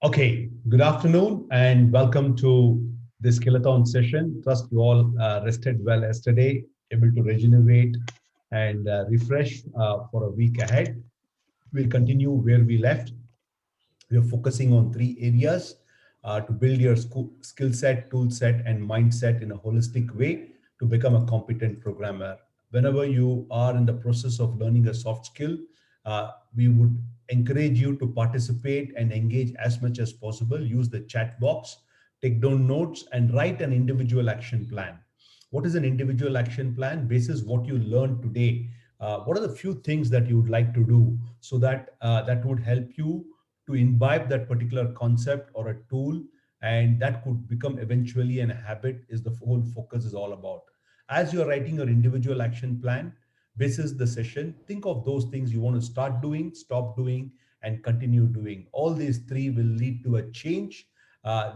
Okay, good afternoon and welcome to this Skeleton session. Trust you all rested well yesterday, able to regenerate and refresh for a week ahead. We'll continue where we left. We are focusing on three areas to build your skill set, tool set, and mindset in a holistic way to become a competent programmer. Whenever you are in the process of learning a soft skill, we would encourage you to participate and engage as much as possible. Use the chat box, take down notes, and write an individual action plan. What is an individual action plan? Basis what you learned today. What are the few things that you would like to do so that that would help you to imbibe that particular concept or a tool, and that could become eventually an habit is the whole focus is all about. As you're writing your individual action plan, this is the session, think of those things you want to start doing, stop doing, and continue doing. All these three will lead to a change,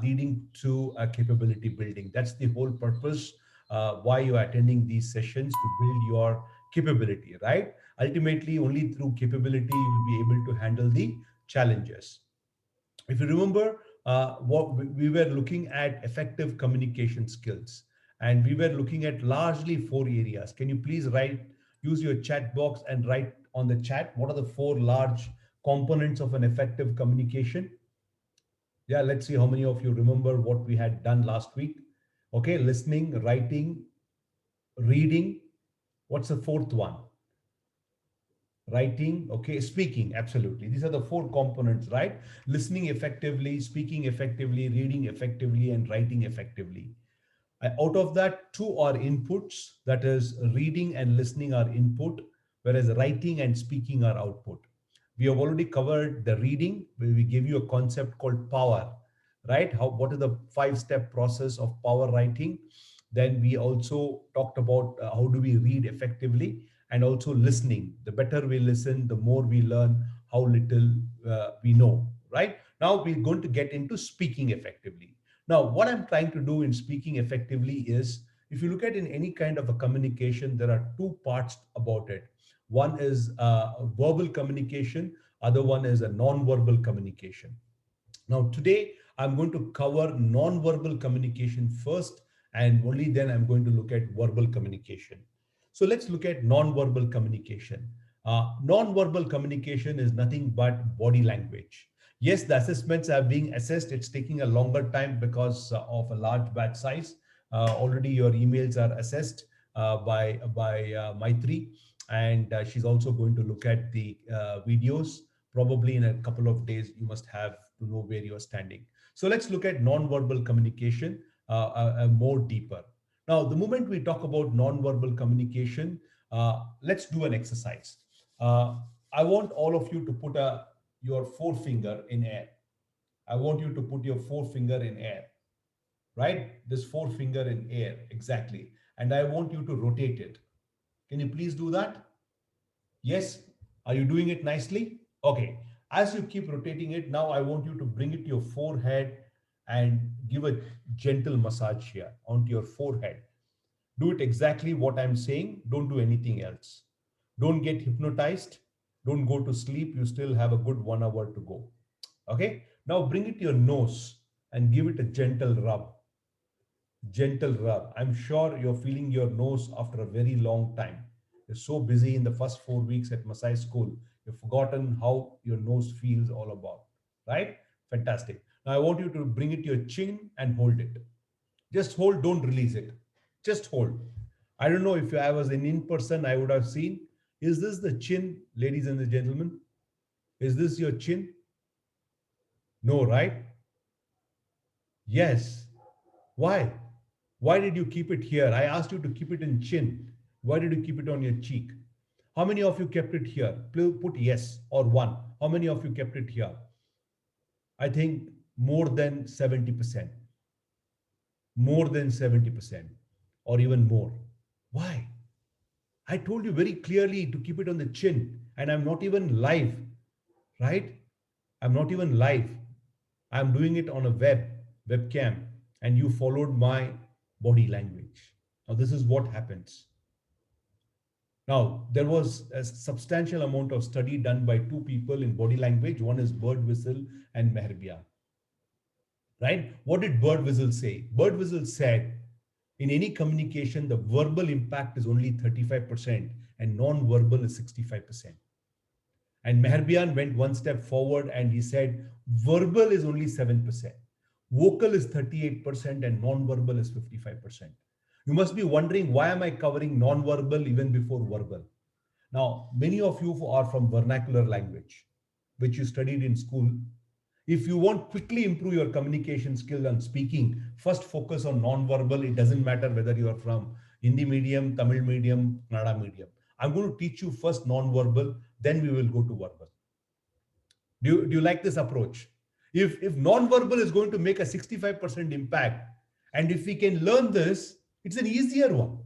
leading to a capability building. That's the whole purpose why you're attending these sessions, to build your capability, right? Ultimately, only through capability you will be able to handle the challenges. If you remember, what we were looking at effective communication skills, and we were looking at largely four areas. Can you please use your chat box and write on the chat what are the four large components of an effective communication? Yeah, let's see how many of you remember what we had done last week. Okay, listening, writing, reading. What's the fourth one? Writing, okay, speaking. Absolutely, these are the four components, right? Listening effectively, speaking effectively, reading effectively, and writing effectively. Out of that, two are inputs, that is reading and listening are input, whereas writing and speaking are output. We have already covered the reading, where we gave you a concept called power, right? What is the five-step process of power writing? Then we also talked about how do we read effectively, and also listening. The better we listen, the more we learn how little we know, right? Now we're going to get into speaking effectively. Now, what I'm trying to do in speaking effectively is, if you look at in any kind of a communication, there are two parts about it. One is verbal communication, other one is a non-verbal communication. Now, today I'm going to cover non-verbal communication first, and only then I'm going to look at verbal communication. So let's look at non-verbal communication. Non-verbal communication is nothing but body language. Yes, the assessments are being assessed. It's taking a longer time because of a large batch size. Already your emails are assessed by Maitri, and she's also going to look at the videos. Probably in a couple of days, you must have to know where you are standing. So let's look at non-verbal communication more deeper. Now, the moment we talk about non-verbal communication, let's do an exercise. I want all of you to put your forefinger in air. I want you to put your forefinger in air, right? This forefinger in air, exactly. And I want you to rotate it. Can you please do that? Yes. Are you doing it nicely? Okay. As you keep rotating it, now I want you to bring it to your forehead and give a gentle massage here onto your forehead. Do it exactly what I'm saying. Don't do anything else. Don't get hypnotized. Don't go to sleep. You still have a good 1 hour to go. Okay. Now bring it to your nose and give it a gentle rub. Gentle rub. I'm sure you're feeling your nose after a very long time. You're so busy in the first 4 weeks at massage school, you've forgotten how your nose feels all about, right? Fantastic. Now I want you to bring it to your chin and hold it. Just hold, don't release it. Just hold. I don't know if I was in person, I would have seen. Is this the chin, ladies and the gentlemen? Is this your chin? No, right? Yes. Why? Why did you keep it here? I asked you to keep it in chin. Why did you keep it on your cheek? How many of you kept it here? Put yes or one. How many of you kept it here? I think more than 70%. More than 70%, or even more. Why? I told you very clearly to keep it on the chin, and I'm not even live, right? I'm not even live. I'm doing it on a webcam, and you followed my body language. Now, this is what happens. Now, there was a substantial amount of study done by two people in body language. One is Bird Whistle and Meherbia. right? What did Bird Whistle say? Bird Whistle said, in any communication, the verbal impact is only 35% and non-verbal is 65%. And Meherbian went one step forward and he said, verbal is only 7%, vocal is 38%, and non-verbal is 55%. You must be wondering, why am I covering non-verbal even before verbal? Now, many of you are from vernacular language, which you studied in school. If you want quickly improve your communication skill and speaking, first focus on non-verbal. It doesn't matter whether you are from Hindi medium, Tamil medium, Kannada medium. I'm going to teach you first non-verbal, then we will go to verbal. Do you like this approach? If non-verbal is going to make a 65% impact, and if we can learn this, it's an easier one.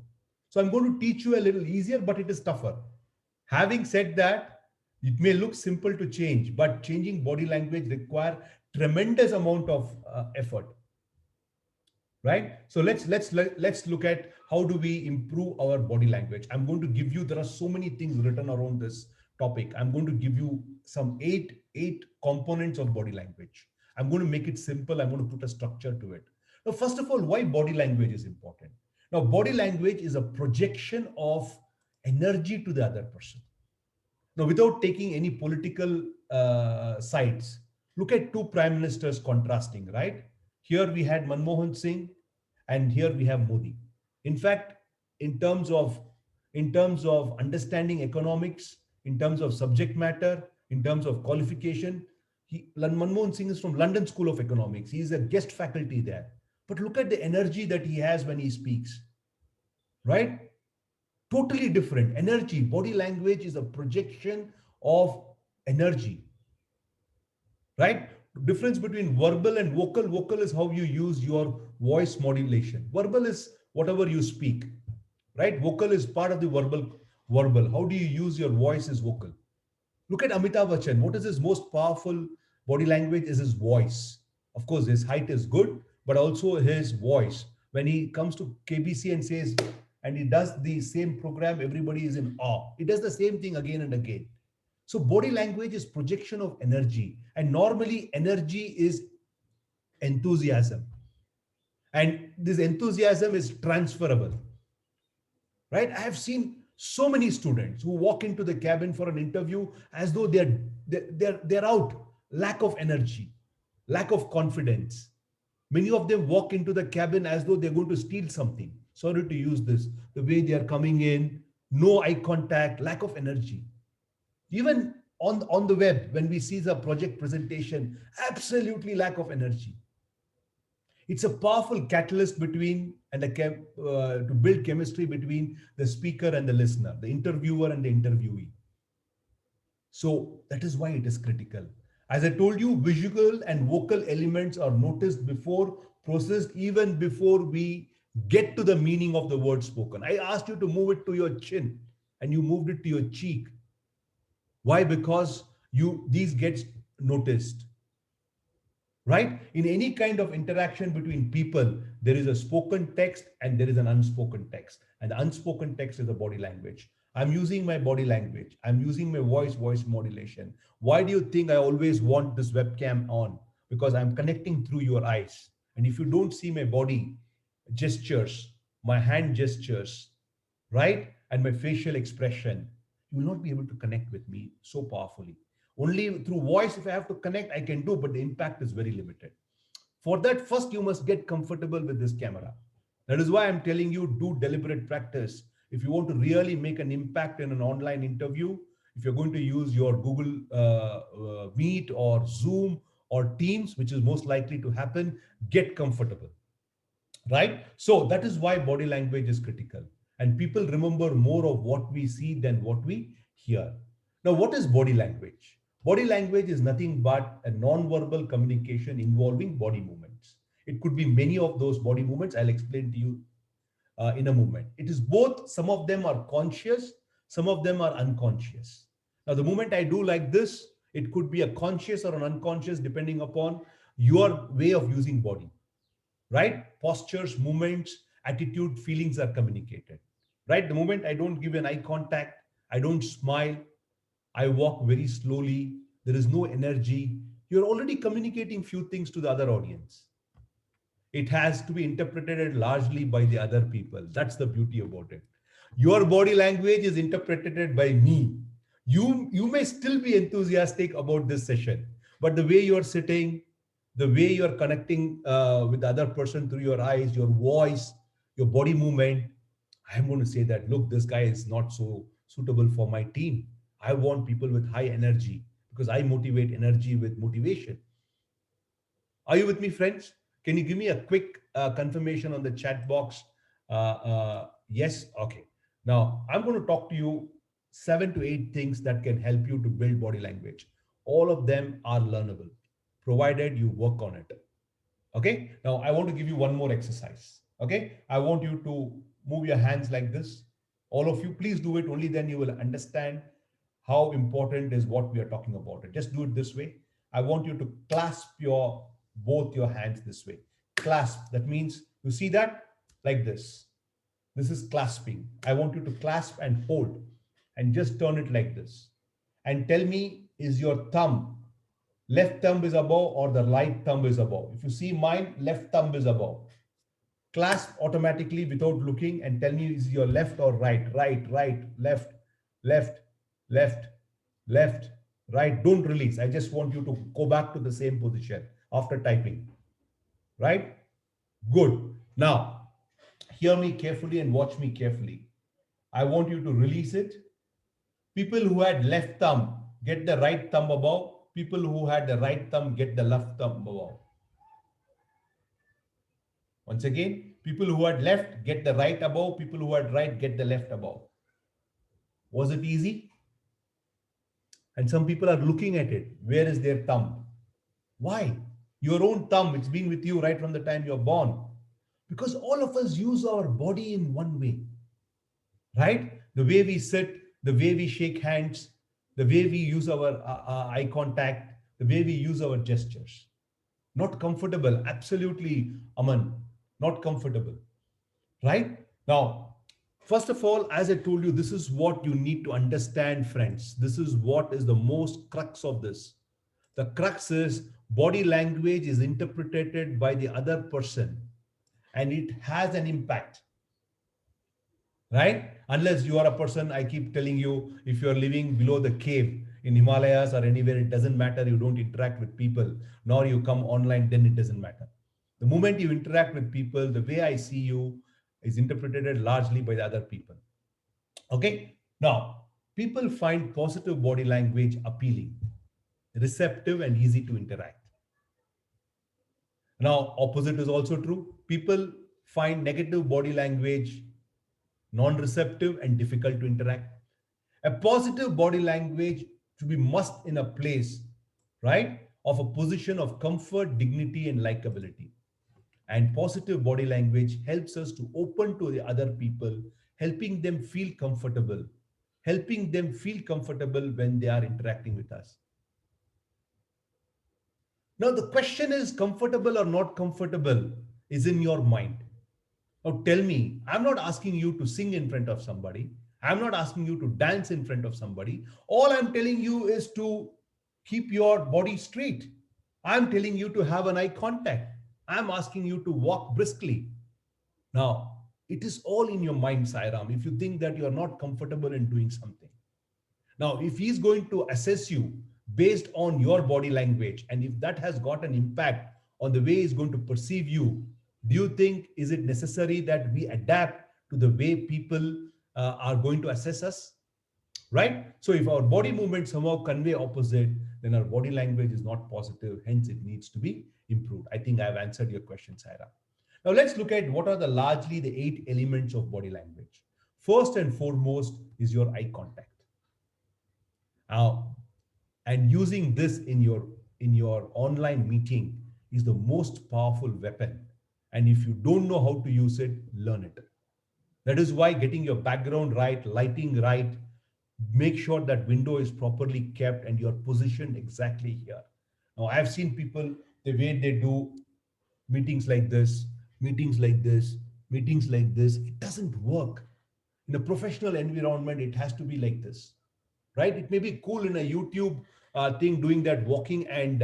So I'm going to teach you a little easier, but it is tougher. Having said that, it may look simple to change, but changing body language require tremendous amount of effort, right? So let's look at how do we improve our body language. I'm going to give you, there are so many things written around this topic. I'm going to give you some eight components of body language. I'm going to make it simple. I'm going to put a structure to it. Now, first of all, why body language is important? Now, body language is a projection of energy to the other person. Now, without taking any political sides, look at two prime ministers contrasting, right? Here we had Manmohan Singh, and here we have Modi. In fact, in terms of in terms of understanding economics, in terms of subject matter, in terms of qualification, Manmohan Singh is from London School of Economics. He is a guest faculty there. But look at the energy that he has when he speaks, right? Totally different energy. Body language is a projection of energy, right? Difference between verbal and vocal. Vocal is how you use your voice modulation. Verbal is whatever you speak, right? Vocal is part of the verbal. How do you use your voice is vocal. Look at Amitabh Bachchan. What is his most powerful body language? Is his voice. Of course, his height is good, but also his voice. When he comes to KBC and says, and he does the same program, everybody is in awe. He does the same thing again and again. So body language is projection of energy. And normally energy is enthusiasm. And this enthusiasm is transferable, right? I have seen so many students who walk into the cabin for an interview as though they're out, lack of energy, lack of confidence. Many of them walk into the cabin as though they're going to steal something. Sorry to use this. The way they are coming in, no eye contact, lack of energy. Even on the web, when we see the project presentation, absolutely lack of energy. It's a powerful catalyst between to build chemistry between the speaker and the listener, the interviewer and the interviewee. So that is why it is critical. As I told you, visual and vocal elements are noticed before, processed even before we get to the meaning of the word spoken. I asked you to move it to your chin and you moved it to your cheek. Why? Because these gets noticed. Right? In any kind of interaction between people, there is a spoken text and there is an unspoken text. And the unspoken text is the body language. I'm using my body language. I'm using my voice modulation. Why do you think I always want this webcam on? Because I'm connecting through your eyes. And if you don't see my body gestures, my hand gestures, right? And my facial expression, you will not be able to connect with me so powerfully. Only through voice, if I have to connect, I can do, but the impact is very limited. For that, first, you must get comfortable with this camera. That is why I'm telling you, do deliberate practice. If you want to really make an impact in an online interview, if you're going to use your Google Meet or Zoom or Teams, which is most likely to happen, get comfortable, right? So that is why body language is critical. And people remember more of what we see than what we hear. Now, what is body language? Body language is nothing but a non-verbal communication involving body movements. It could be many of those body movements. I'll explain to you in a moment. It is both, some of them are conscious, some of them are unconscious. Now, the moment I do like this, it could be a conscious or an unconscious depending upon your way of using body, right? Postures, movements, attitude, feelings are communicated, right? The moment I don't give an eye contact, I don't smile, I walk very slowly, there is no energy, you're already communicating few things to the other audience. It has to be interpreted largely by the other people. That's the beauty about it. Your body language is interpreted by me. You may still be enthusiastic about this session, but the way you're sitting, the way you're connecting with the other person through your eyes, your voice, your body movement, I'm going to say that, look, this guy is not so suitable for my team. I want people with high energy because I motivate energy with motivation. Are you with me, friends? Can you give me a quick confirmation on the chat box? Yes? Okay. Now, I'm going to talk to you 7 to 8 things that can help you to build body language. All of them are learnable, provided you work on it. Okay. Now, I want to give you one more exercise. Okay. I want you to move your hands like this. All of you, please do it. Only then you will understand how important is what we are talking about. Just do it this way. I want you to clasp your both your hands this way. Clasp. That means you see that like this. This is clasping. I want you to clasp and hold and just turn it like this. And tell me, is your thumb, left thumb is above or the right thumb is above? If you see mine, left thumb is above. Clasp automatically without looking and tell me, is your left or right? Right, right, left, left, left, left, right. Don't release. I just want you to go back to the same position after typing. Right? Good. Now, hear me carefully and watch me carefully. I want you to release it. People who had left thumb get the right thumb above. People who had the right thumb get the left thumb above. Once again, people who had left get the right above. People who had right get the left above. Was it easy? And some people are looking at it. Where is their thumb? Why? Your own thumb, it's been with you right from the time you're born. Because all of us use our body in one way, right? The way we sit, the way we shake hands, the way we use our eye contact, the way we use our gestures. Not comfortable, absolutely, Aman, not comfortable, right? Now, first of all, as I told you, this is what you need to understand, friends. This is what is the most crux of this. The crux is body language is interpreted by the other person and it has an impact, right? Unless you are a person, I keep telling you, if you're living below the cave in Himalayas or anywhere, it doesn't matter. You don't interact with people, nor you come online, then it doesn't matter. The moment you interact with people, the way I see you is interpreted largely by the other people. Okay. Now, people find positive body language appealing, receptive, and easy to interact. Now, opposite is also true. People find negative body language non-receptive and difficult to interact. A positive body language to be must in a place, right, of a position of comfort, dignity, and likability. And positive body language helps us to open to the other people, helping them feel comfortable, helping them feel comfortable when they are interacting with us. Now, the question is comfortable or not comfortable is in your mind. Now tell me, I'm not asking you to sing in front of somebody. I'm not asking you to dance in front of somebody. All I'm telling you is to keep your body straight. I'm telling you to have an eye contact. I'm asking you to walk briskly. Now, it is all in your mind, Sairam, if you think that you're not comfortable in doing something. Now, if he's going to assess you based on your body language, and if that has got an impact on the way he's going to perceive you, do you think is it necessary that we adapt to the way people are going to assess us? Right? So if our body movement somehow convey opposite, then our body language is not positive. Hence, it needs to be improved. I think I've answered your question, Saira. Now let's look at what are the largely the 8 elements of body language. First and foremost is your eye contact. Now, and using this in your online meeting is the most powerful weapon. And if you don't know how to use it, learn it. That is why getting your background right, lighting right, make sure that window is properly kept and you're positioned exactly here. Now, I've seen people, the way they do meetings like this, meetings like this, meetings like this, it doesn't work. In a professional environment, it has to be like this, right? It may be cool in a YouTube thing, doing that, walking and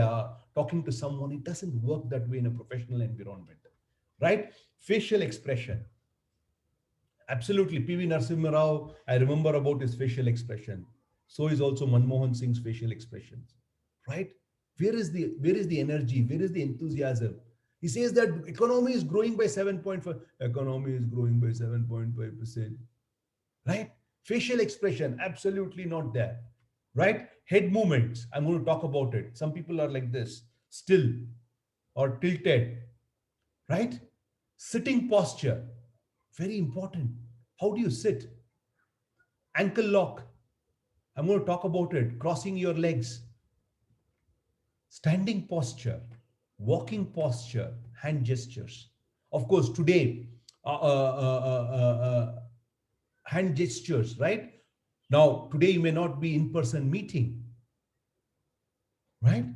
talking to someone. It doesn't work that way in a professional environment. right? Facial expression. Absolutely. PV Narasimha Rao, I remember about his facial expression. So is also Manmohan Singh's facial expressions, right? Where is the energy? Where is the enthusiasm? He says that economy is growing by 7.5. Economy is growing by 7.5%. Right? Facial expression, absolutely not there. Right? Head movements, I'm going to talk about it. Some people are like this, still or tilted, right? Sitting posture, very important. How do you sit? Ankle lock, I'm going to talk about it. Crossing your legs, standing posture, walking posture, hand gestures. Of course, today, uh, uh, uh, uh, uh, hand gestures, right? Now, today you may not be in person meeting, right?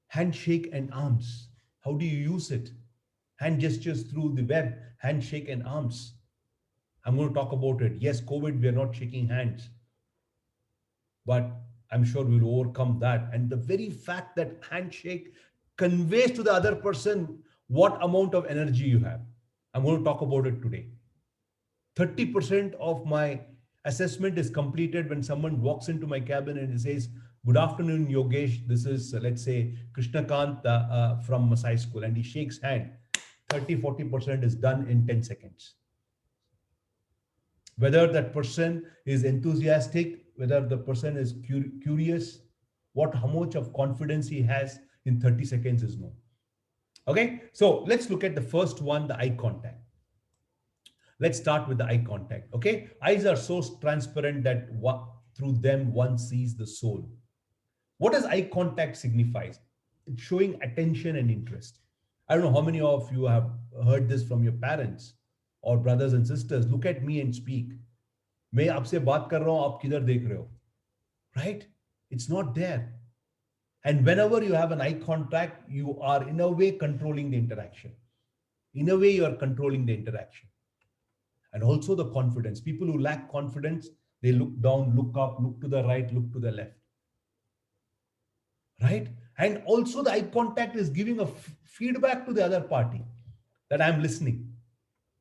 Handshake and arms. How do you use it? Hand gestures through the web, handshake and arms. I'm going to talk about it. Yes, COVID, we are not shaking hands, but I'm sure we'll overcome that. And the very fact that handshake conveys to the other person what amount of energy you have. I'm going to talk about it today. 30% of my assessment is completed when someone walks into my cabin and says, "Good afternoon, Yogesh. This is, let's say, Krishnakant from Masai School." And he shakes hand. 30-40% is done in 10 seconds. Whether that person is enthusiastic, whether the person is curious, how much of confidence he has in 30 seconds is known. Okay, so let's look at the first one, the eye contact. Let's start with the eye contact. Okay, eyes are so transparent that through them one sees the soul. What does eye contact signifies? It's showing attention and interest. I don't know how many of you have heard this from your parents or brothers and sisters. Look at me and speak. मैं आपसे बात कर रहा हूं, आप किधर देख रहे हो? Right? It's not there. And whenever you have an eye contact, you are in a way controlling the interaction. In a way, you are controlling the interaction. And also the confidence. People who lack confidence, they look down, look up, look to the right, look to the left. Right? And also the eye contact is giving a feedback to the other party that I'm listening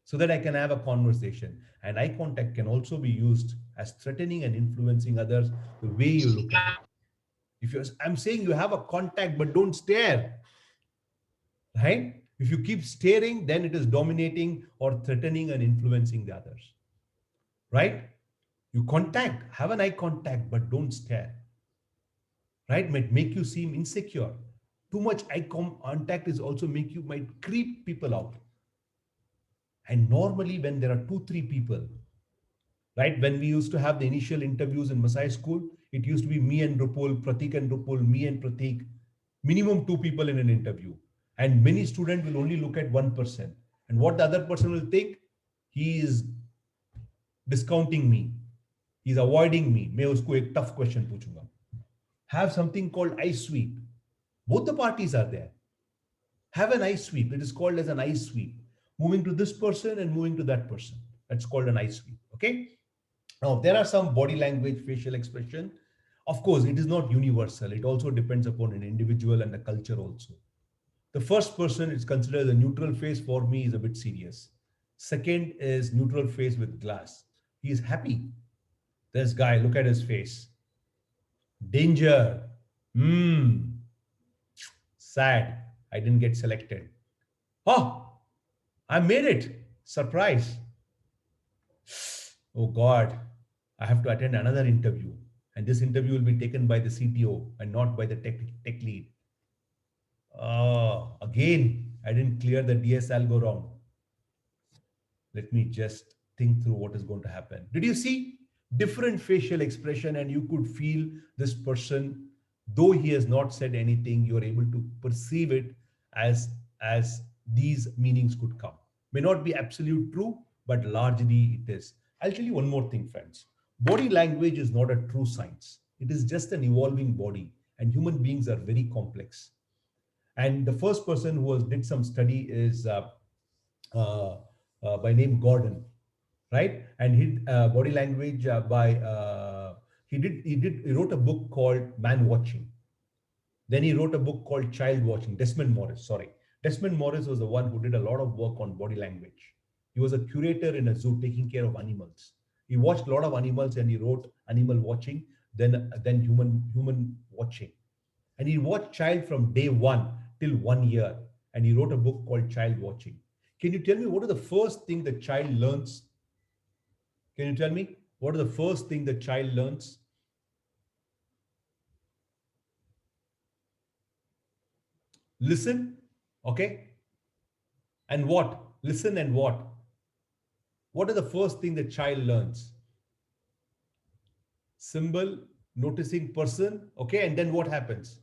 so that I can have a conversation. And eye contact can also be used as threatening and influencing others the way you look at it. If you're, I'm saying you have a contact, but don't stare, right? If you keep staring, then it is dominating or threatening and influencing the others, right? You contact, have an eye contact, but don't stare, right? Might make you seem insecure. Too much eye contact is also make you might creep people out. And normally, when there are 2-3 people, right? When we used to have the initial interviews in Masai school, it used to be me and Rupul, Pratik and Rupul, me and Pratik, minimum 2 people in an interview. And many students will only look at one person. And what the other person will think, he is discounting me. He's avoiding me. मैं उसको एक tough question पूछूंगा. Have something called eye sweep. Both the parties are there. Have an eye sweep. It is called as an eye sweep. Moving to this person and moving to that person. That's called an eye sweep. Okay. Now, there are some body language, facial expression. Of course, it is not universal. It also depends upon an individual and the culture also. The first person is considered a neutral face for me is a bit serious. Second is neutral face with glass. He is happy. This guy, look at his face. Danger. Sad. I didn't get selected. Oh, I made it. Surprise. Oh God, I have to attend another interview. And this interview will be taken by the CTO and not by the tech lead. Again, I didn't clear the DSL go round. Let me just think through what is going to happen. Did you see different facial expression and you could feel this person, though he has not said anything, you are able to perceive it as these meanings could come. May not be absolute true, but largely it is. I'll tell you one more thing, friends. Body language is not a true science. It is just an evolving body, and human beings are very complex. And the first person who has did some study is uh, by name Gordon, right? And he body language by he wrote a book called Man Watching. Then he wrote a book called Child Watching. Desmond Morris, sorry. Desmond Morris was the one who did a lot of work on body language. He was a curator in a zoo taking care of animals. He watched a lot of animals and he wrote animal watching, then human watching. And he watched child from day one till 1 year. And he wrote a book called Child Watching. Can you tell me what are the first thing the child learns? Can you tell me what are the first thing the child learns? Listen, okay? And what? Listen and what? What is the first thing the child learns? Symbol, noticing person, okay? And then what happens?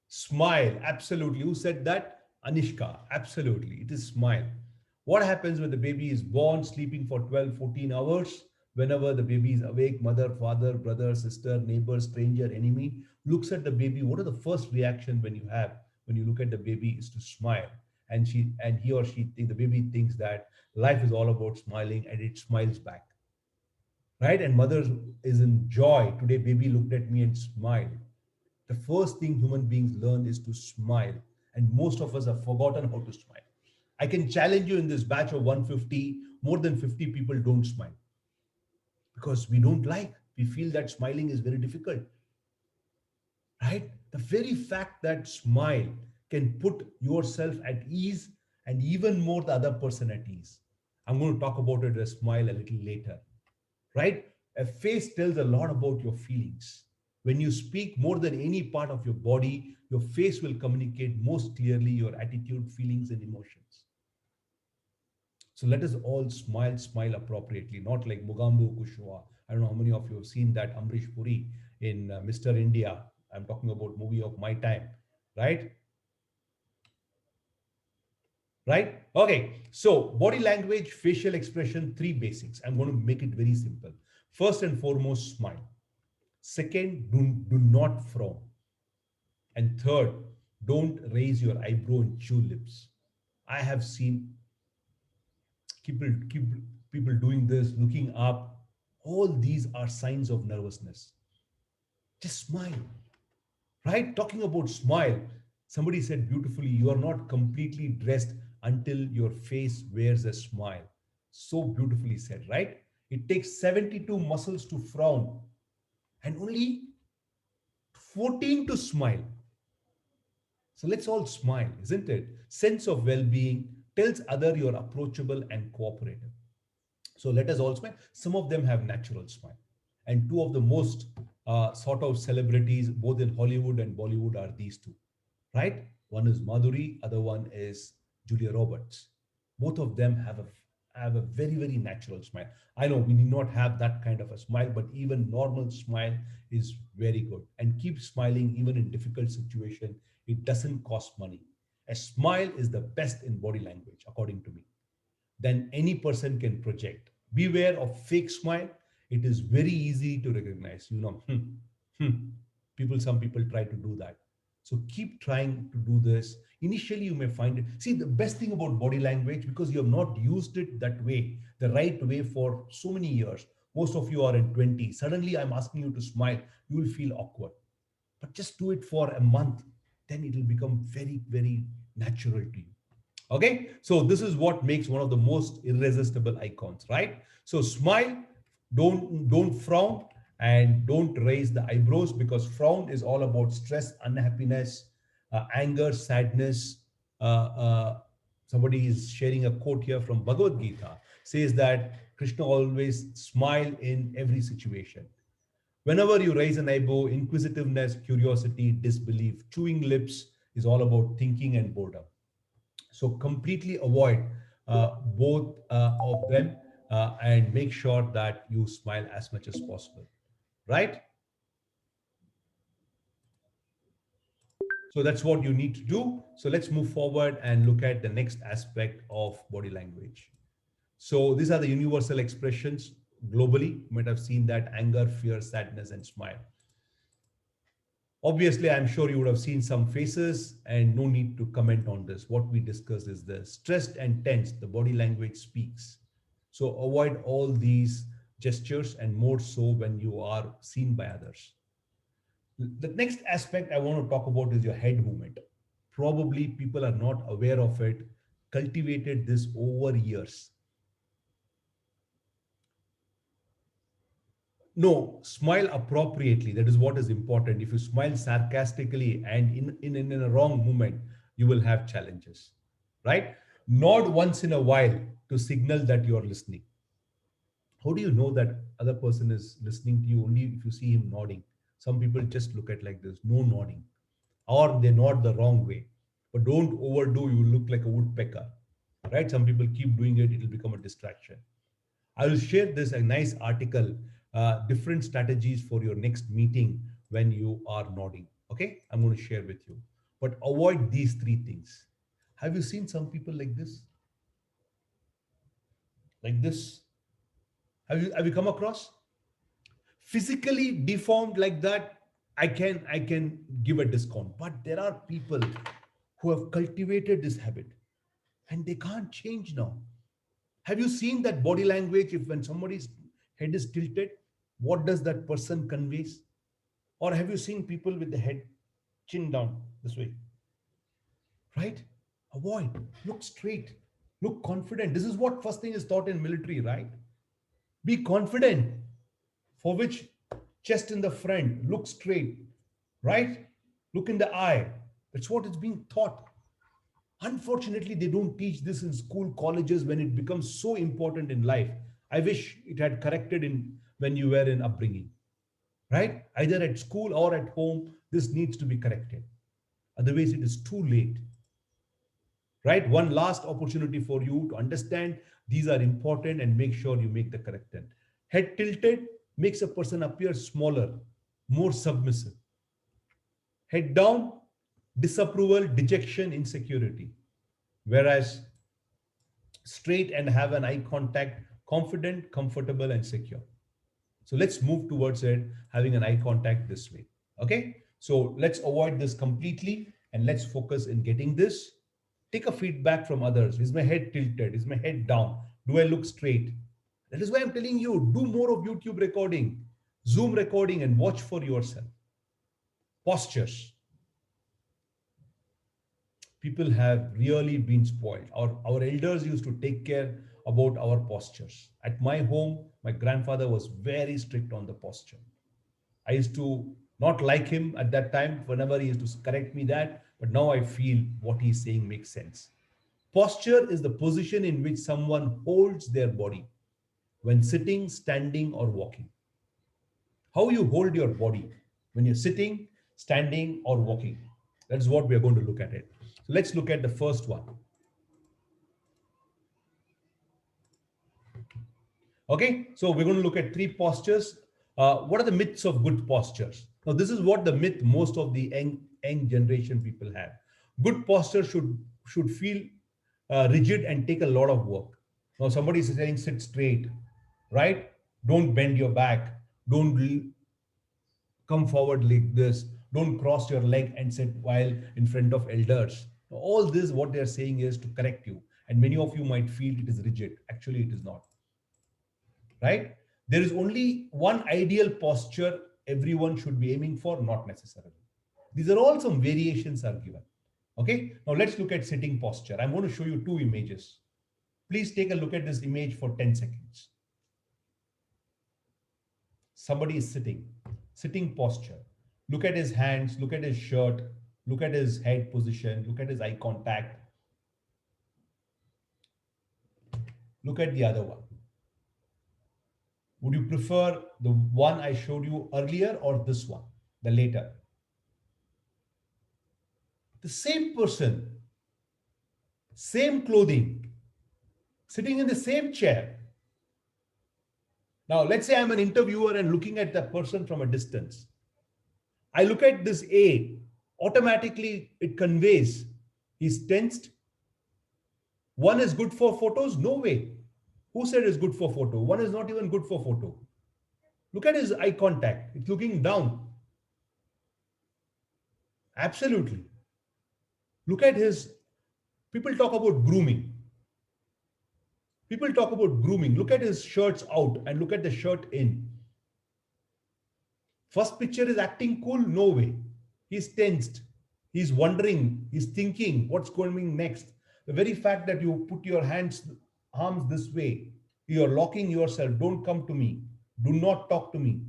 Smile, absolutely. Who said that? Anishka, absolutely. It is smile. What happens when the baby is born, sleeping for 12, 14 hours? Whenever the baby is awake, mother, father, brother, sister, neighbor, stranger, enemy looks at the baby. What are the first reaction when you have when you look at the baby is to smile. And he or she think the baby thinks that life is all about smiling and it smiles back. Right? And mother is in joy. Today, baby looked at me and smiled. The first thing human beings learn is to smile. And most of us have forgotten how to smile. I can challenge you in this batch of 150, more than 50 people don't smile because we don't like. We feel that smiling is very difficult, right? The very fact that smile can put yourself at ease and even more the other person at ease. I'm going to talk about it as smile a little later, right? A face tells a lot about your feelings. When you speak more than any part of your body, your face will communicate most clearly your attitude, feelings, and emotions. So let us all smile appropriately, not like Mugambo Kushwa. I don't know how many of you have seen that Amrish Puri in Mr. India. I'm talking about movie of my time, right? Right? Okay. So body language, facial expression, three basics. I'm going to make it very simple. First and foremost, smile. Second, do not frown. And third, don't raise your eyebrow and chew lips. I have seen keep people doing this, looking up. All these are signs of nervousness. Just smile, right? Talking about smile, somebody said beautifully, you are not completely dressed until your face wears a smile. So beautifully said, right? It takes 72 muscles to frown and only 14 to smile. So let's all smile, isn't it? Sense of well being tells other you're approachable and cooperative. So let us all smile. Some of them have natural smile. And two of the most sort of celebrities, both in Hollywood and Bollywood, are these two, right? One is Madhuri, other one is Julia Roberts. Both of them have a very, very natural smile. I know we need not have that kind of a smile, but even normal smile is very good. And keep smiling even in difficult situation. It doesn't cost money. A smile is the best in body language, according to me, than any person can project. Beware of fake smile. It is very easy to recognize. Hmm. Some people try to do that. So keep trying to do this. Initially, you may find it. See, the best thing about body language, because you have not used it that way, the right way for so many years. Most of you are in 20. Suddenly, I'm asking you to smile. You will feel awkward. But just do it for a month. Then it will become very, very natural to you. Okay, so this is what makes one of the most irresistible icons, right? So smile, don't frown, and don't raise the eyebrows, because frown is all about stress, unhappiness, anger, sadness. Somebody is sharing a quote here from Bhagavad Gita, says that Krishna always smile in every situation. Whenever you raise an eyebrow, inquisitiveness, curiosity, disbelief, chewing lips is all about thinking and boredom. So completely avoid both of them, and make sure that you smile as much as possible, right? So that's what you need to do. So let's move forward and look at the next aspect of body language. So these are the universal expressions globally. You might have seen that: anger, fear, sadness, and smile. Obviously, I'm sure you would have seen some faces, and no need to comment on this. What we discussed is the stressed and tense, the body language speaks. So avoid all these gestures, and more so when you are seen by others. The next aspect I want to talk about is your head movement. Probably people are not aware of it, cultivated this over years. No, smile appropriately. That is what is important. If you smile sarcastically and in a wrong moment, you will have challenges, right? Nod once in a while to signal that you're listening. How do you know that other person is listening to you? Only if you see him nodding. Some people just look at like this, no nodding, or they nod the wrong way. But don't overdo, you look like a woodpecker, right? Some people keep doing it, it'll become a distraction. I will share this a nice article, different strategies for your next meeting when you are nodding. Okay, I'm going to share with you. But avoid these three things. Have you seen some people like this? Like this? Have you come across? Physically deformed like that, I can give a discount. But there are people who have cultivated this habit and they can't change now. Have you seen that body language? If when somebody's head is tilted, what does that person conveys? Or have you seen people with the head chin down this way? Right? Avoid. Look straight. Look confident. This is what first thing is taught in military, right? Be confident. For which chest in the front, look straight, right? Look in the eye. That's what is being taught. Unfortunately, they don't teach this in school, colleges when it becomes so important in life. I wish it had corrected in when you were in upbringing, right? Either at school or at home, this needs to be corrected. Otherwise, it is too late, right? One last opportunity for you to understand these are important and make sure you make the correction. Head tilted makes a person appear smaller, more submissive. Head down, disapproval, dejection, insecurity. Whereas straight and have an eye contact, confident, comfortable, and secure. So let's move towards it, having an eye contact this way. Okay. So let's avoid this completely and let's focus in getting this. Take a feedback from others. Is my head tilted? Is my head down? Do I look straight? That is why I'm telling you, do more of YouTube recording, Zoom recording, and watch for yourself. Postures. People have really been spoiled. Our elders used to take care about our postures. At my home, my grandfather was very strict on the posture. I used to not like him at that time whenever he used to correct me that, but now I feel what he's saying makes sense. Posture is the position in which someone holds their body when sitting, standing, or walking. How you hold your body when you're sitting, standing, or walking. That's what we are going to look at it. So let's look at the first one. Okay, so we're going to look at three postures. What are the myths of good postures? Now, this is what the myth most of the young generation people have. Good posture should feel rigid and take a lot of work. Now, somebody is saying sit straight, right? Don't bend your back. Don't come forward like this. Don't cross your leg and sit while in front of elders. All this, what they are saying is to correct you. And many of you might feel it is rigid. Actually, it is not, right? There is only one ideal posture everyone should be aiming for, not necessarily. These are all some variations are given. Okay, now let's look at sitting posture. I'm going to show you two images. Please take a look at this image for 10 seconds. Somebody is sitting posture. Look at his hands, look at his shirt, look at his head position, look at his eye contact. Look at the other one. Would you prefer the one I showed you earlier or this one, the later? The same person, same clothing, sitting in the same chair. Now, let's say I'm an interviewer and looking at that person from a distance. I look at this A, automatically it conveys he's tensed. One is good for photos? No way. Who said it's good for photo? One is not even good for photo. Look at his eye contact. It's looking down. Absolutely. Look at his, people talk about grooming. People talk about grooming. Look at his shirts out and look at the shirt in. First picture is acting cool? No way. He's tensed. He's wondering, he's thinking what's going next. The very fact that you put your arms this way, you're locking yourself. Don't come to me. Do not talk to me.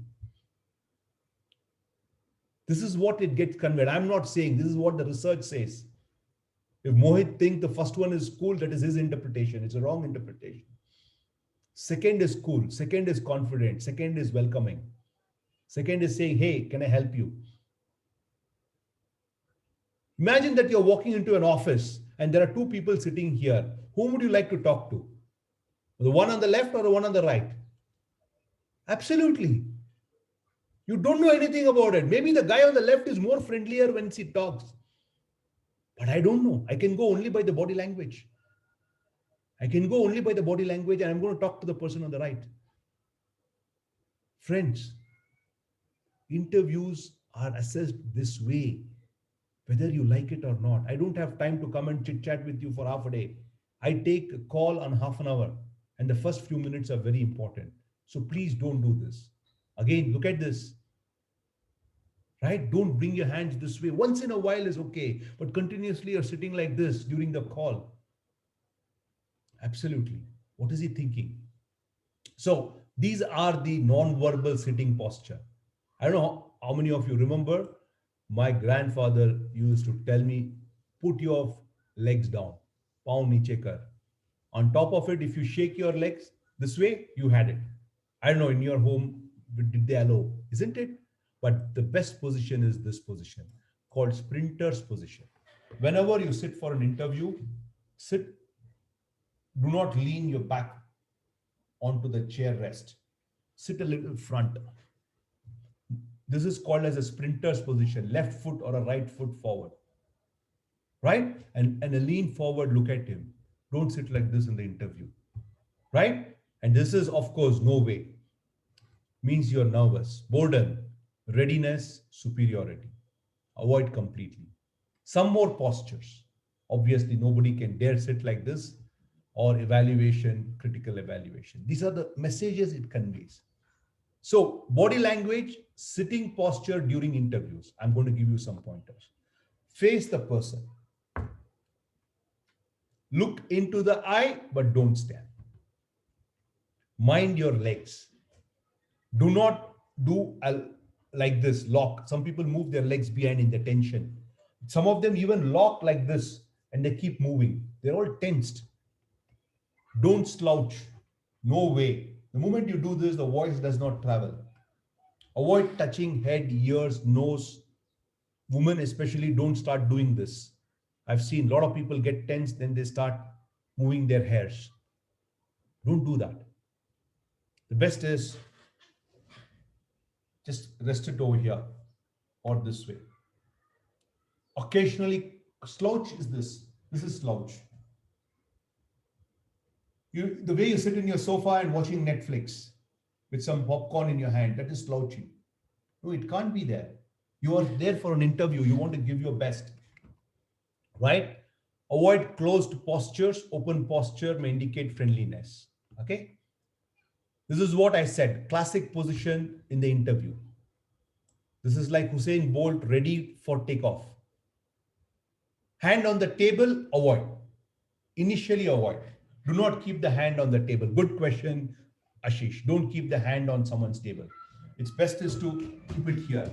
This is what it gets conveyed. I'm not saying, this is what the research says. If Mohit thinks the first one is cool, that is his interpretation. It's a wrong interpretation. Second is cool. Second is confident. Second is welcoming. Second is saying, hey, can I help you? Imagine that you're walking into an office and there are two people sitting here. Whom would you like to talk to? The one on the left or the one on the right? Absolutely. You don't know anything about it. Maybe the guy on the left is more friendlier when he talks. But I don't know. I can go only by the body language. I can go only by the body language, and I'm going to talk to the person on the right. Friends, interviews are assessed this way, whether you like it or not. I don't have time to come and chit chat with you for half a day. I take a call on half an hour, and the first few minutes are very important. So please don't do this. Again, look at this. Right? Don't bring your hands this way. Once in a while is okay, but continuously you're sitting like this during the call. Absolutely. What is he thinking? So these are the non-verbal sitting posture. I don't know how many of you remember, my grandfather used to tell me, put your legs down, pav niche kar. On top of it, if you shake your legs this way, you had it. I don't know, in your home, did they allow? Isn't it? But the best position is this position called sprinter's position. Whenever you sit for an interview, sit, do not lean your back onto the chair rest. Sit a little front. This is called as a sprinter's position, left foot or a right foot forward. Right? And a lean forward, look at him. Don't sit like this in the interview. Right? And this is, of course, no way. Means you're nervous. Boredom, readiness, superiority. Avoid completely. Some more postures. Obviously, nobody can dare sit like this, or evaluation, critical evaluation. These are the messages it conveys. So body language, sitting posture during interviews. I'm going to give you some pointers. Face the person. Look into the eye, but don't stand. Mind your legs. Do not do like this, lock. Some people move their legs behind in the tension. Some of them even lock like this and they keep moving. They're all tensed. Don't slouch. No way. The moment you do this, the voice does not travel. Avoid touching head, ears, nose. Women especially don't start doing this. I've seen a lot of people get tense, then they start moving their hairs. Don't do that. The best is just rest it over here or this way. Occasionally, slouch is this. This is slouch. The way you sit in your sofa and watching Netflix with some popcorn in your hand, that is slouching. No, it can't be there. You are there for an interview. You want to give your best. Right? Avoid closed postures. Open posture may indicate friendliness. Okay? This is what I said. Classic position in the interview. This is like Usain Bolt ready for takeoff. Hand on the table, avoid. Initially avoid. Do not keep the hand on the table. Good question, Ashish. Don't keep the hand on someone's table. It's best is to keep it here.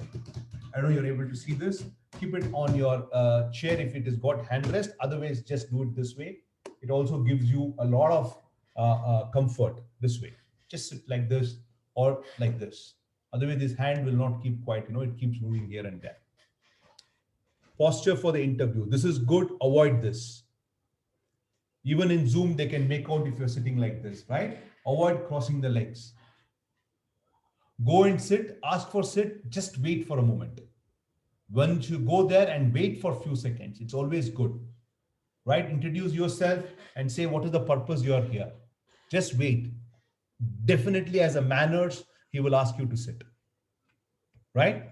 I know you're able to see this. Keep it on your chair if it has got handrest. Otherwise, just do it this way. It also gives you a lot of comfort this way. Just sit like this or like this. Otherwise, this hand will not keep quiet. It keeps moving here and there. Posture for the interview. This is good. Avoid this. Even in Zoom, they can make out if you're sitting like this, right? Avoid crossing the legs. Go and sit, ask for sit, just wait for a moment. Once you go there and wait for a few seconds, it's always good, right? Introduce yourself and say, what is the purpose you are here? Just wait. Definitely as a manners, he will ask you to sit, right?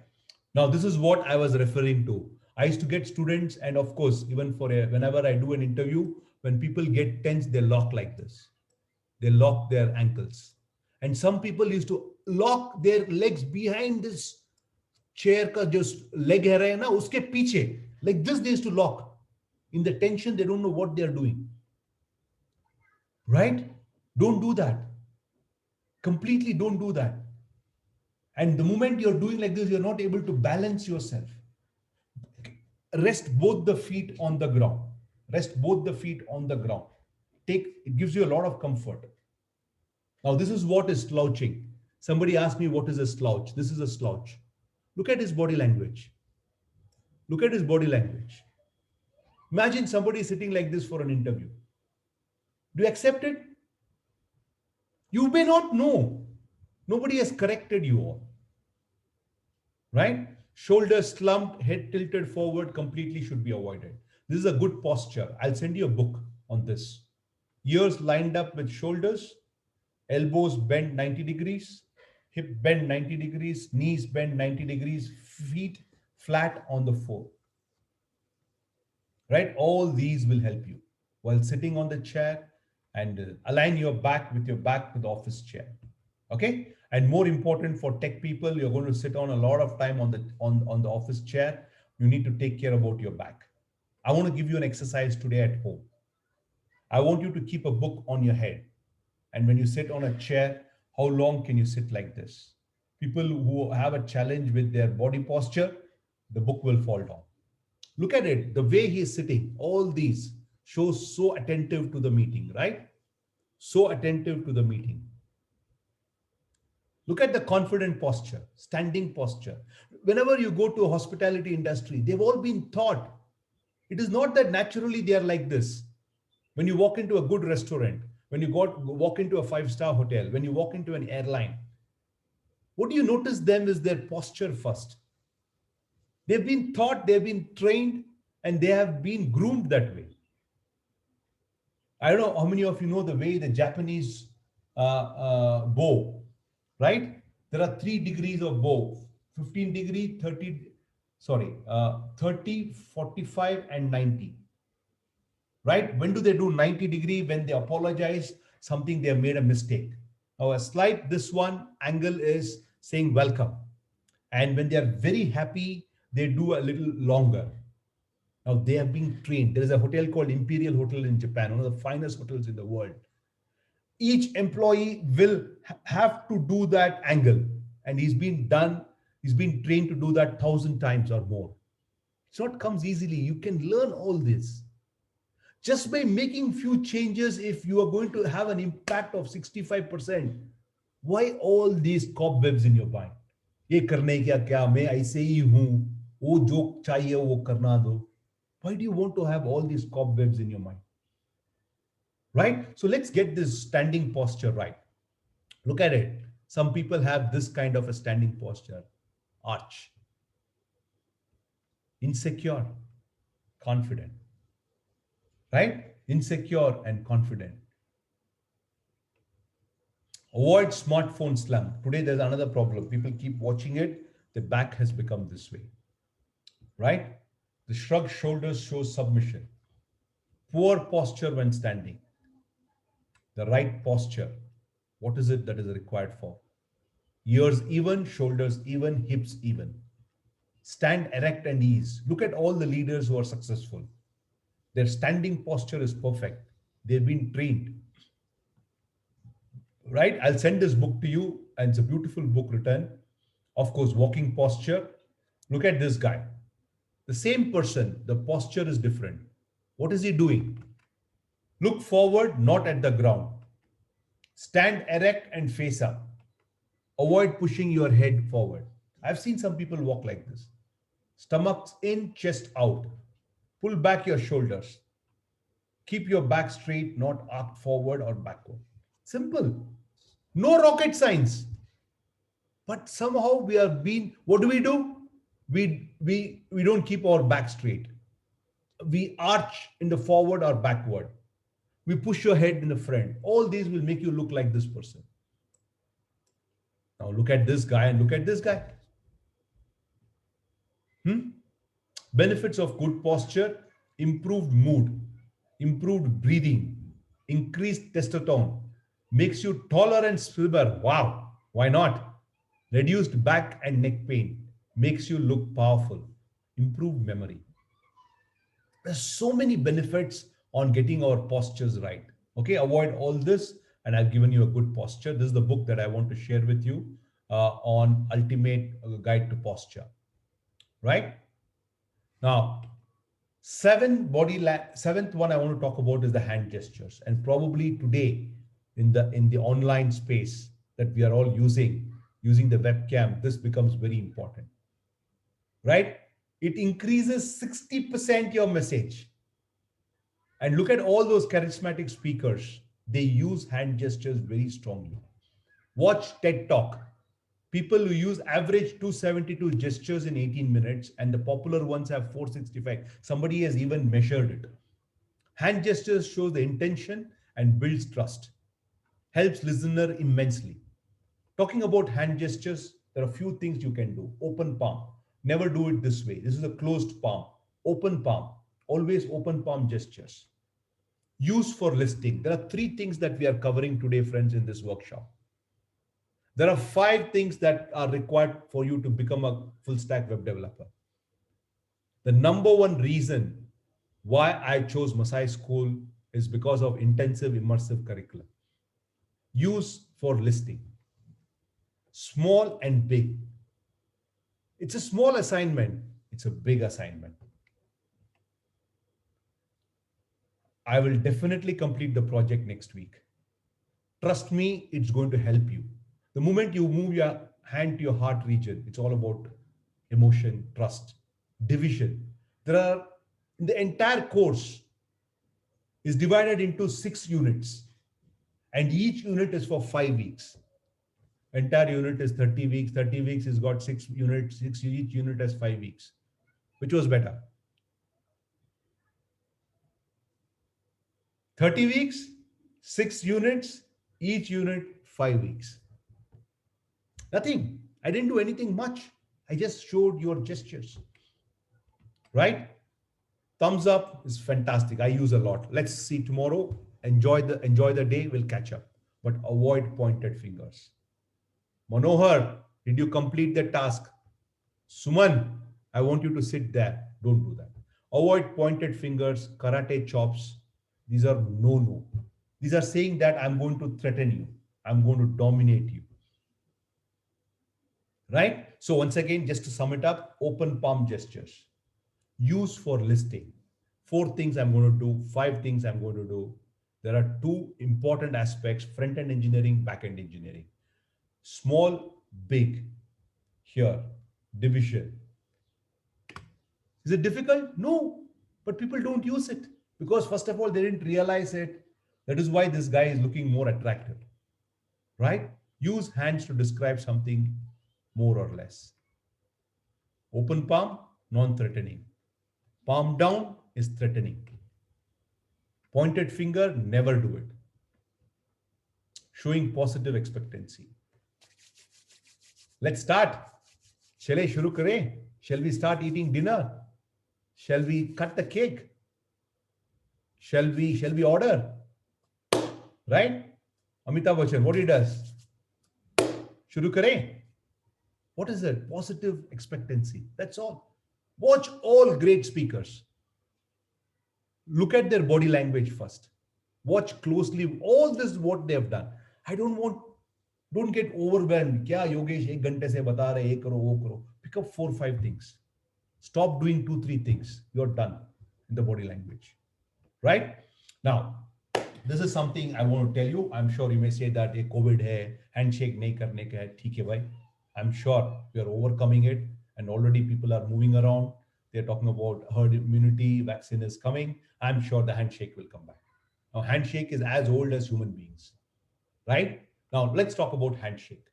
Now, this is what I was referring to. I used to get students, and of course, even whenever I do an interview, when people get tense, they lock like this. They lock their ankles. And some people used to lock their legs behind this chair ka just leg hai na, uske piche. Like this, they used to lock. In the tension, they don't know what they are doing. Right? Don't do that. Completely don't do that. And the moment you're doing like this, you're not able to balance yourself. Rest both the feet on the ground. Rest both the feet on the ground. It gives you a lot of comfort. Now, this is what is slouching. Somebody asked me, what is a slouch? This is a slouch. Look at his body language. Look at his body language. Imagine somebody sitting like this for an interview. Do you accept it? You may not know. Nobody has corrected you all. Right? Shoulders slumped, head tilted forward completely should be avoided. This is a good posture. I'll send you a book on this. Ears lined up with shoulders, elbows bent 90 degrees, hip bend 90 degrees, knees bend 90 degrees, feet flat on the floor. Right? All these will help you while sitting on the chair, and align your back with the office chair. Okay? And more important for tech people, you're going to sit on a lot of time on the office chair. You need to take care about your back. I want to give you an exercise today at home. I want you to keep a book on your head. And when you sit on a chair, how long can you sit like this? People who have a challenge with their body posture, the book will fall down. Look at it, the way he is sitting, all these shows so attentive to the meeting, right? So attentive to the meeting. Look at the confident posture, standing posture. Whenever you go to a hospitality industry, they've all been taught. It is not that naturally they are like this. When you walk into a good restaurant, when you walk into a five-star hotel, when you walk into an airline, what do you notice them is their posture first. They've been taught, they've been trained, and they have been groomed that way. I don't know how many of you know the way the Japanese bow, right? There are 3 degrees of bow, 15 degree, 30, 30, 45, and 90. Right? When do they do 90 degree? When they apologize, something they have made a mistake. Now, a slight, this one angle is saying welcome. And when they are very happy, they do a little longer. Now, they have been trained. There is a hotel called Imperial Hotel in Japan, one of the finest hotels in the world. Each employee will have to do that angle. And he's been trained to do that 1,000 times or more. It's not comes easily. You can learn all this. Just by making few changes, if you are going to have an impact of 65%, why all these cobwebs in your mind? ये करने क्या मैं ऐसे ही हूं, वो जो चाहिए वो करना दो. Why do you want to have all these cobwebs in your mind? Right? So let's get this standing posture right. Look at it. Some people have this kind of a standing posture. Arch. Insecure. Confident. Right? Insecure and confident. Avoid smartphone slump. Today, there's another problem. People keep watching it. The back has become this way. Right? The shrugged shoulders shows submission. Poor posture when standing. The right posture. What is it that is required for? Ears even, shoulders even, hips even. Stand erect and ease. Look at all the leaders who are successful. Their standing posture is perfect. They've been trained. Right? I'll send this book to you, and it's a beautiful book written. Of course, walking posture. Look at this guy. The same person, the posture is different. What is he doing? Look forward, not at the ground. Stand erect and face up. Avoid pushing your head forward. I've seen some people walk like this. Stomachs in, chest out. Pull back your shoulders. Keep your back straight, not arched forward or backward. Simple. No rocket science. But somehow we are being, what do? We don't keep our back straight. We arch in the forward or backward. We push your head in the front. All these will make you look like this person. Now look at this guy and look at this guy. Benefits of good posture: improved mood, improved breathing, increased testosterone, makes you taller and slimmer. Wow, why not? Reduced back and neck pain, makes you look powerful, improved memory. There's so many benefits on getting our postures right. Okay, avoid all this, and I've given you a good posture. This is the book that I want to share with you on Ultimate Guide to Posture. Right now, seventh one I want to talk about is the hand gestures, and probably today in the online space that we are all using the webcam, this becomes very important. Right? It increases 60% your message. And look at all those charismatic speakers. They use hand gestures very strongly. Watch TED Talk. People who use average 272 gestures in 18 minutes, and the popular ones have 465. Somebody has even measured it. Hand gestures show the intention and builds trust. Helps listener immensely. Talking about hand gestures, there are a few things you can do. Open palm. Never do it this way. This is a closed palm. Open palm. Always open palm gestures. Use for listing. There are three things that we are covering today, friends, in this workshop. There are five things that are required for you to become a full stack web developer. The number one reason why I chose Masai School is because of intensive immersive curriculum. Use for listing. Small and big. It's a small assignment. It's a big assignment. I will definitely complete the project next week. Trust me, it's going to help you. The moment you move your hand to your heart region, it's all about emotion, trust, division. There are, the entire course is divided into 6 units, and each unit is for 5 weeks. Entire unit is 30 weeks. 30 weeks has got 6 units. Each unit has 5 weeks. Which was better? 30 weeks, 6 units, each unit 5 weeks. Nothing. I didn't do anything much. I just showed your gestures. Right? Thumbs up is fantastic. I use a lot. Let's see tomorrow. Enjoy the day. We'll catch up. But avoid pointed fingers. Manohar, did you complete the task? Suman, I want you to sit there. Don't do that. Avoid pointed fingers, karate chops. These are no. These are saying that I'm going to threaten you. I'm going to dominate you. Right? So once again, just to sum it up, open palm gestures. Use for listing. 4 things I'm going to do, 5 things I'm going to do. There are 2 important aspects, front-end engineering, back-end engineering. Small, big. Here, division. Is it difficult? No, but people don't use it because first of all, they didn't realize it. That is why this guy is looking more attractive, right? Use hands to describe something more or less. Open palm, non-threatening. Palm down is threatening. Pointed finger, never do it. Showing positive expectancy. Let's start. Chale shuru kare. Shall we start eating dinner? Shall we cut the cake? Shall we order? Right? Amitabh Bachchan, what he does? Shuru kare. What is it? Positive expectancy. That's all. Watch all great speakers. Look at their body language first. Watch closely. All this what they have done. I don't get overwhelmed. Kya Yogesh ek ghante se bata rahe, ye karo, wo karo. Pick up 4 5 things. Stop doing 2 3 things. You're done in the body language. Right? Now, this is something I want to tell you. I'm sure you may say that a COVID hai, handshake nahi karne ka hai. theek hai bhai. I'm sure we are overcoming it, and already people are moving around. They're talking about herd immunity, vaccine is coming. I'm sure the handshake will come back. Now, handshake is as old as human beings, right? Now, let's talk about handshake.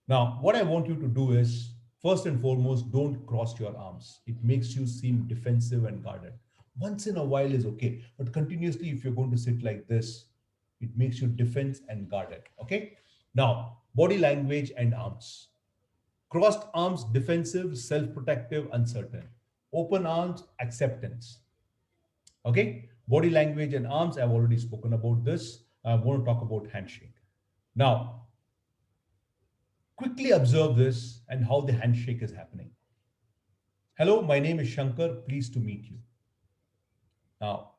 Now, what I want you to do is, first and foremost, don't cross your arms. It makes you seem defensive and guarded. Once in a while is okay, but continuously, if you're going to sit like this, it makes you defense and guarded. Okay. Now, body language and arms. Crossed arms, defensive, self-protective, uncertain. Open arms, acceptance. Okay. Body language and arms, I've already spoken about this. I want to talk about handshake. Now, quickly observe this and how the handshake is happening. Hello, my name is Shankar. Pleased to meet you. Now,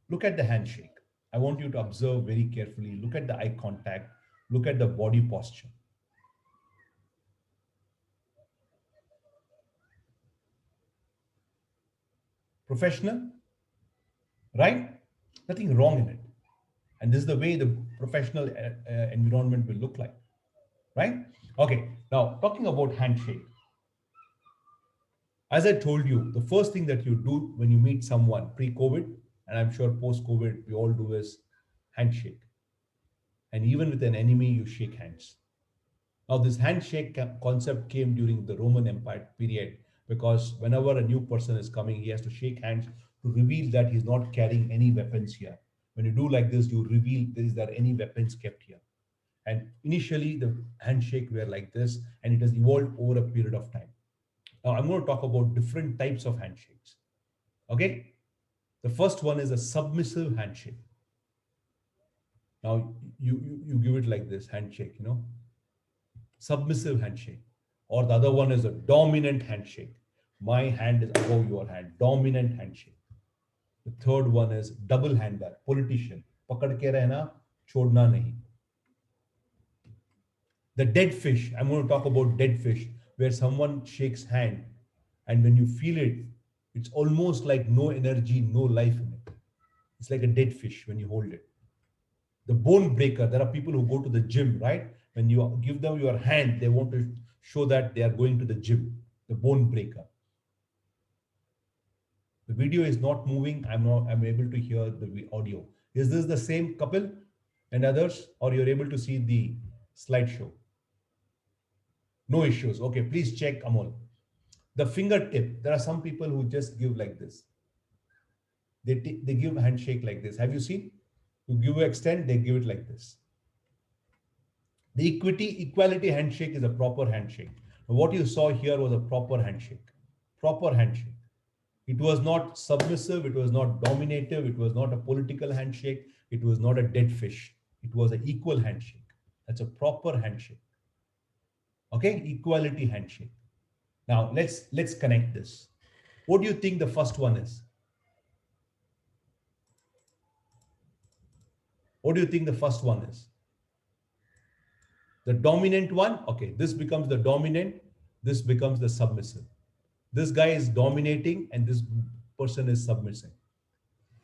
look at the handshake. I want you to observe very carefully. Look at the eye contact. Look at the body posture. Professional, right? Nothing wrong in it. And this is the way the professional environment will look like, right? Okay, now talking about handshake. As I told you, the first thing that you do when you meet someone pre-COVID, and I'm sure post-COVID, we all do is handshake. And even with an enemy, you shake hands. Now, this handshake concept came during the Roman Empire period because whenever a new person is coming, he has to shake hands to reveal that he's not carrying any weapons here. When you do like this, you reveal is there any weapons kept here. And initially, the handshake were like this, and it has evolved over a period of time. Now, I'm going to talk about different types of handshakes. Okay, the first one is a submissive handshake. Now, you give it like this handshake, submissive handshake. Or the other one is a dominant handshake. My hand is above your hand, dominant handshake. The third one is double hander, politician. Pakad ke rehna, chodna nahi. The dead fish, I'm going to talk about dead fish, where someone shakes hand and when you feel it, it's almost like no energy, no life in it. It's like a dead fish when you hold it. The bone breaker, there are people who go to the gym, right? When you give them your hand, they want to show that they are going to the gym. The bone breaker. The video is not moving. I'm able to hear the audio. Is this the same couple and others, or you're able to see the slideshow? No issues. Okay, please check Amol. The fingertip. There are some people who just give like this. They give a handshake like this. Have you seen? To give extend, they give it like this. The equality handshake is a proper handshake. What you saw here was a proper handshake. Proper handshake. It was not submissive, it was not dominative, it was not a political handshake, it was not a dead fish. It was an equal handshake. That's a proper handshake. Okay, equality handshake. Now let's connect this. What do you think the first one is? What do you think the first one is? The dominant one, okay, this becomes the dominant, this becomes the submissive. This guy is dominating and this person is submissive.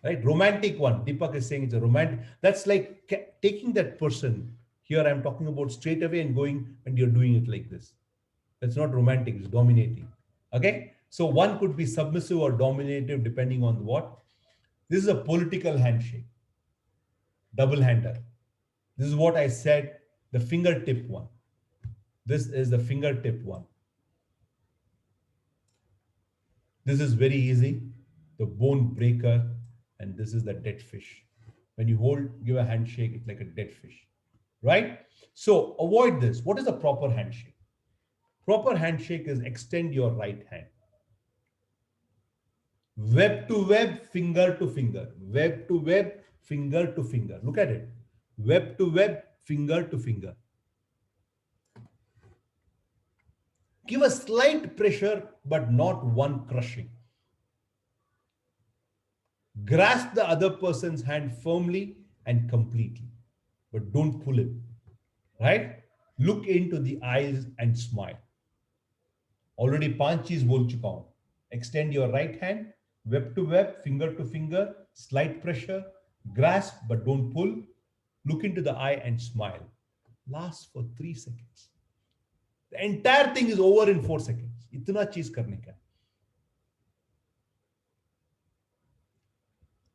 Right? Romantic one. Deepak is saying it's a romantic. That's like taking that person. Here I'm talking about straight away and going and you're doing it like this. That's not romantic, it's dominating. Okay? So one could be submissive or dominative depending on what. This is a political handshake. Double hander. This is what I said, the fingertip one. This is the fingertip one. This is very easy. The bone breaker, and this is the dead fish. When you give a handshake, it's like a dead fish, right? So avoid this. What is a proper handshake? Proper handshake is extend your right hand. Web to web, finger to finger. Web to web, finger to finger. Look at it. Web to web, finger to finger. Give a slight pressure, but not one crushing. Grasp the other person's hand firmly and completely, but don't pull it, right? Look into the eyes and smile. Already पांच चीज बोल चुका हूं. Extend your right hand, web to web, finger to finger, slight pressure, grasp but don't pull. Look into the eye and smile. Last for 3 seconds. The entire thing is over in 4 seconds. इतना चीज करने का.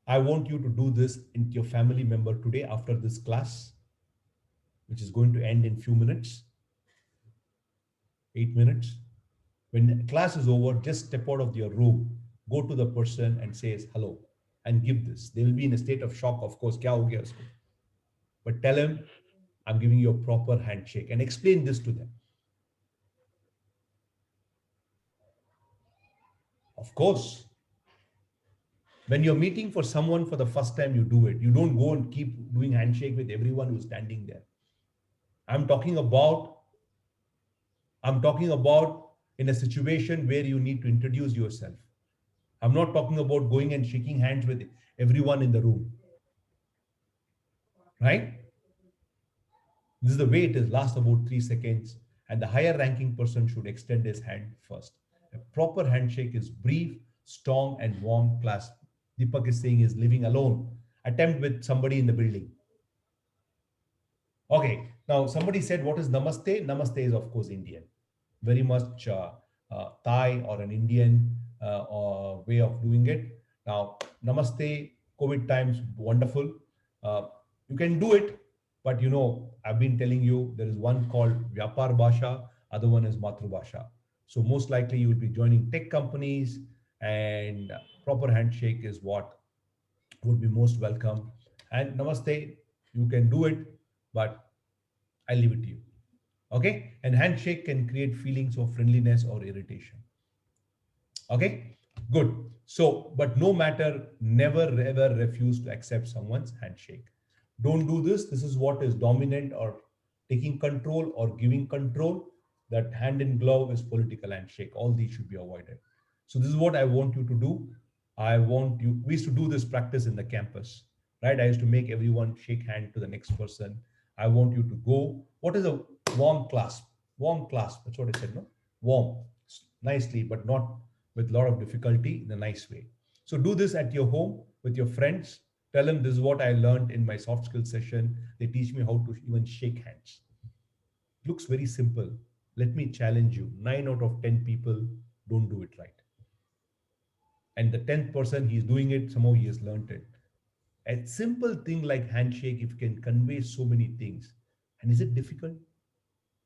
I want you to do this in your family member today after this class, which is going to end in few minutes, 8 minutes. When the class is over, just step out of your room, go to the person and say hello and give this. They will be in a state of shock, of course. Kya ho gaya usko? But tell him, I'm giving you a proper handshake and explain this to them. Of course, when you're meeting for someone for the first time, you do it. You don't go and keep doing handshake with everyone who's standing there. I'm talking about in a situation where you need to introduce yourself. I'm not talking about going and shaking hands with everyone in the room, right? This is the way it is, lasts about 3 seconds, and the higher ranking person should extend his hand first. A proper handshake is brief, strong, and warm clasp. Deepak is saying is living alone. Attempt with somebody in the building. Okay, now somebody said, what is namaste? Namaste is, of course, Indian. Very much Thai or an Indian way of doing it. Now, namaste, COVID times, wonderful. Uh, you can do it, but I've been telling you there is one called Vyapar Bhasha, other one is Matru Bhasha. So, most likely you will be joining tech companies, and proper handshake is what would be most welcome. And namaste, you can do it, but I leave it to you. Okay. And handshake can create feelings of friendliness or irritation. Okay, good. So, but no matter, never ever refuse to accept someone's handshake. Don't do this. This is what is dominant or taking control or giving control. That hand in glove is political handshake. All these should be avoided. So, this is what I want you to do. I want you, we used to do this practice in the campus, right? I used to make everyone shake hand to the next person. I want you to go. What is a warm clasp? Warm clasp. That's what I said, no? Warm, nicely, but not with a lot of difficulty in a nice way. So do this at your home with your friends. Tell them this is what I learned in my soft skill session. They teach me how to even shake hands. Looks very simple. Let me challenge you. 9 out of 10 people don't do it right. And the 10th person, he's doing it, somehow he has learned it. A simple thing like handshake, if you can convey so many things. And is it difficult?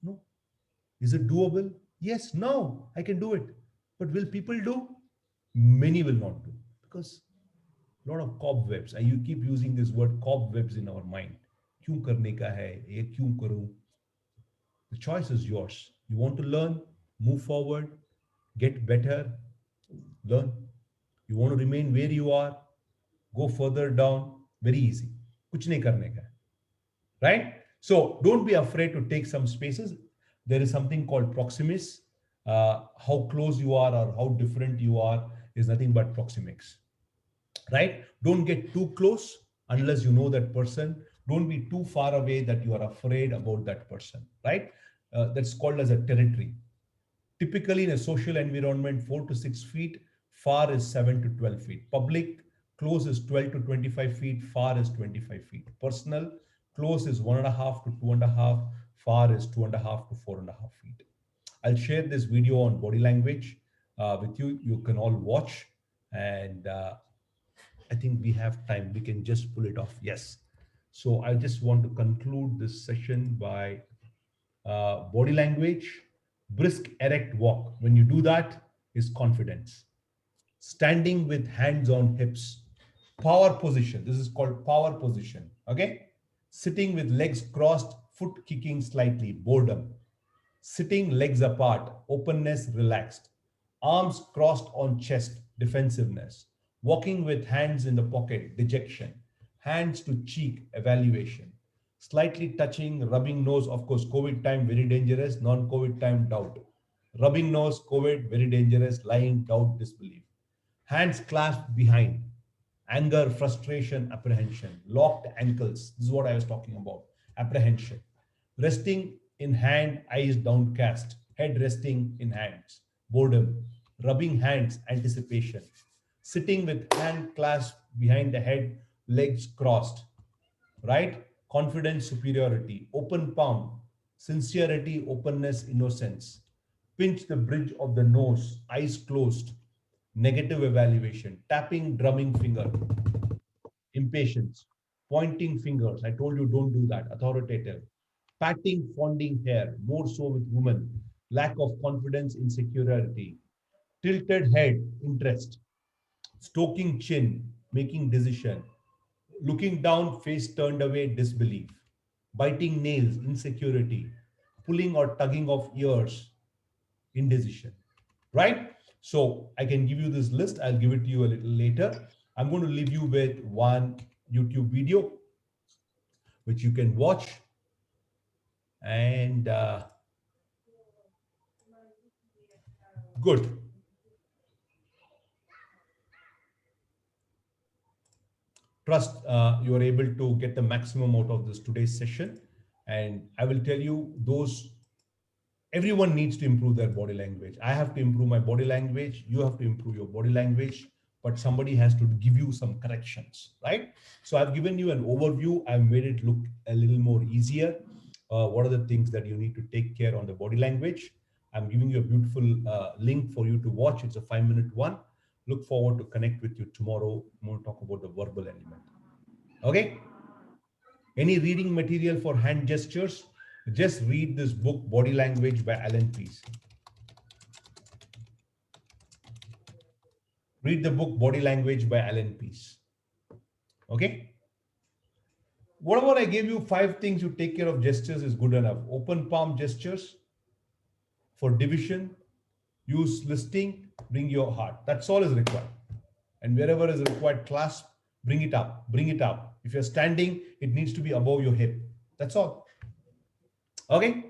No. Is it doable? Yes, now I can do it. But will people do? Many will not do because a lot of cobwebs. And you keep using this word cobwebs in our mind. क्यों करने का है ये क्यों करूं? The choice is yours. You want to learn, move forward, get better, learn. You want to remain where you are, go further down. Very easy. कुछ नहीं करने का है. Right? So don't be afraid to take some spaces. There is something called proximus. How close you are or how different you are is nothing but proximics. Right? Don't get too close unless you know that person. Don't be too far away that you are afraid about that person. Right? That's called as a territory. Typically, in a social environment, 4 to 6 feet, far is 7 to 12 feet. Public, close is 12 to 25 feet, far is 25 feet. Personal, close is 1.5 to 2.5, far is 2.5 to 4.5 feet. I'll share this video on body language with you. You can all watch, and I think we have time. We can just pull it off. Yes. So I just want to conclude this session by body language. Brisk, erect walk. When you do that, is confidence. Standing with hands on hips. Power position. This is called power position. Okay. Sitting with legs crossed, foot kicking slightly. Boredom. Sitting legs apart, openness, relaxed. Arms crossed on chest, defensiveness. Walking with hands in the pocket, dejection. Hands to cheek, evaluation. Slightly touching, rubbing nose, of course, COVID time, very dangerous. Non COVID time, doubt. Rubbing nose, COVID, very dangerous. Lying, doubt, disbelief. Hands clasped behind. Anger, frustration, apprehension. Locked ankles. This is what I was talking about. Apprehension. Resting in hand, eyes downcast. Head resting in hands. Boredom. Rubbing hands, anticipation. Sitting with hand clasped behind the head, legs crossed. Right? Confidence, superiority. Open palm. Sincerity, openness, innocence. Pinch the bridge of the nose, eyes closed. Negative evaluation. Tapping, drumming finger. Impatience. Pointing fingers. I told you don't do that. Authoritative. Patting, fonding hair. More so with women. Lack of confidence, insecurity. Tilted head, interest. Stoking chin, making decision. Looking down, face turned away, disbelief. Biting nails, insecurity. Pulling or tugging of ears, indecision. Right? So I can give you this list. I'll give it to you a little later. I'm going to leave you with one YouTube video which you can watch. And good. Trust you are able to get the maximum out of this today's session. And I will tell you, those everyone needs to improve their body language. I have to improve my body language. You have to improve your body language, but somebody has to give you some corrections, right? So I've given you an overview. I've made it look a little more easier. What are the things that you need to take care on the body language? I'm giving you a beautiful link for you to watch. It's a 5-minute one. Look forward to connect with you tomorrow. I'm going to talk about the verbal element. Okay. Any reading material for hand gestures? Just read this book, Body Language by Alan Pease. Read the book, Body Language by Alan Pease. Okay? Whatever I gave you, 5 things you take care of gestures is good enough. Open palm gestures for division, use listing, bring your heart. That's all is required. And wherever is required, clasp, bring it up, bring it up. If you're standing, it needs to be above your hip. That's all. Okay?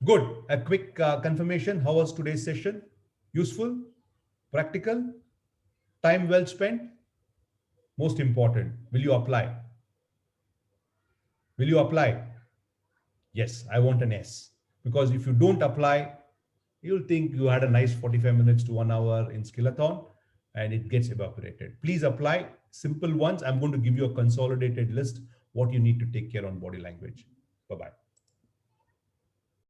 Good. A quick confirmation. How was today's session? Useful? Practical? Time well spent? Most important. Will you apply? Will you apply? Yes, I want an S. Because if you don't apply, you'll think you had a nice 45 minutes to 1 hour in Skillathon and it gets evaporated. Please apply simple ones. I'm going to give you a consolidated list what you need to take care on body language. Bye-bye.